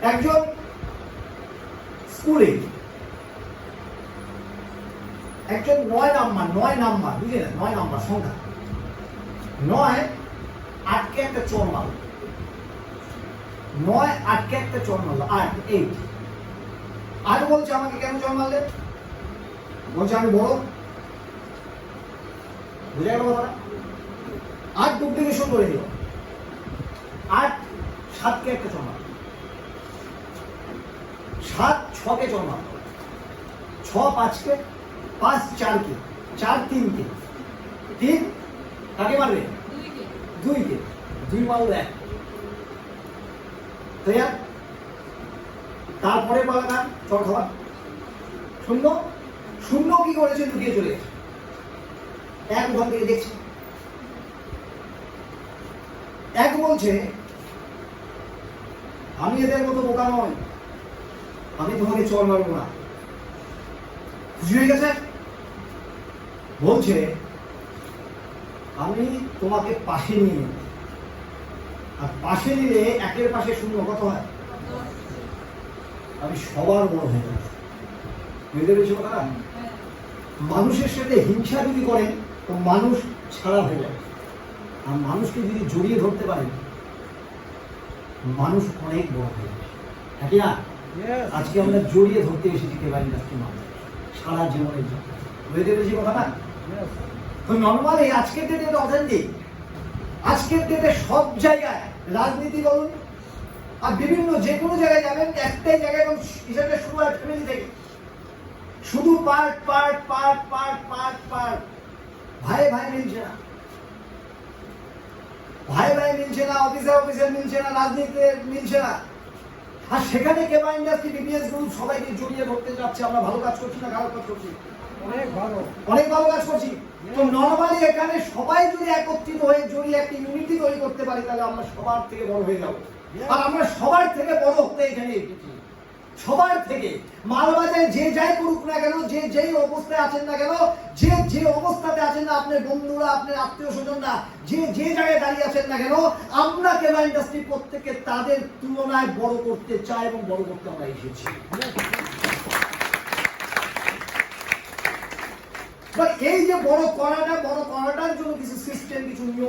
একজন স্কুলে একজন 9 নাম্বার বুঝলেন, 9 নাম্বার সংখ্যা 9 আটকে একটা চোর মারল, 9 আটকে একটা চোর মারল, 8 আর বলছে আমাকে কেন চোর মারলে? বলছে আমি বড়। বুঝে গেল কথাটা? 8 ডুপ্লিকেশন করে দিল, 8 7কে একটা চোর মারল, 7 6কে চোর মারল, 6 5কে, 5 4কে, 4 3কে, 3 কাকে মারবে? 2কে, 2 মারল 1। তারপরে পালাটা চর খাওয়া। শূন্য কি করেছে? লুকিয়ে চলে গেছে, 1 ওখান থেকে দেখছে। 1 বলছে আমি এদের মতো বোকা নই, আমি তোমাকে চর মারবো না। খুশি হয়ে গেছে? বলছে আমি তোমাকে পাশে নিয়ে নেব, আর পাশে নিলে 1-এর পাশে 0 কত হয়? আমি সবার বড় হয়ে যাব। বুঝতে পেরেছো কথাটা? মানুষের সাথে হিংসা যদি করেন তো মানুষ ছাড়া হয়ে যাবে, আর মানুষকে যদি জড়িয়ে ধরতে পারেন মানুষ অনেক বড় হয়ে যাবে। নাকি না? আজকে আমরা জড়িয়ে ধরতে এসেছি কেবল ইন্ডাস্ট্রি মানুষ সারা জীবনের জন্য। বুঝতে পেরেছি কথাটা? তো নর্মালি আজকের ডেটে অথেন্টিক, আজকের ডেটে সব জায়গায় রাজনীতি বলুন আর বিভিন্ন যে কোনো জায়গায় যাবেন, একটাই জায়গায় এবং হিসাবে শুরু হয় ফ্যামিলি থেকে। শুধু part part part part part part, ভাই ভাই মিলছে না, ভাই ভাই মিলছে না, অফিসার মিলছে না, রাজনীতিতে মিলছে না। আর সেখানে কেবা ইন্ডাস্ট্রি, বিবিএস গ্রুপ সবাইকে জড়িয়ে ধরতে যাচ্ছে। আমরা ভালো কাজ করছি না খারাপ কাজ করছি? অনেক ভালো কাজ করছি। তো নরমালি এখানে সবাই যদি একত্রিত হয়ে জড়িয়ে একটা ইউনিটি তৈরি করতে পারি তাহলে আমরা সবার থেকে বড় হয়ে যাবো। আর আমরা সবার থেকে বড় হতে এখানে এসেছি, সবার থেকে। মালবাজারে যে যাই করুক না কেন, যে যেই অবস্থায় আছেন না কেন, যে যে অবস্থাতে আছেন না, আপনার বন্ধুরা, আপনার আত্মীয় স্বজনরা যে যে জায়গায় দাঁড়িয়ে আছেন না কেন, আমরা কেবা ইন্ডাস্ট্রি প্রত্যেককে তাদের তুলনায় বড় করতে চাই এবং বড় করতে আমরা এসেছি। এই যে বড় করাটার জন্য কিছু সিস্টেম, কিছু নিয়ম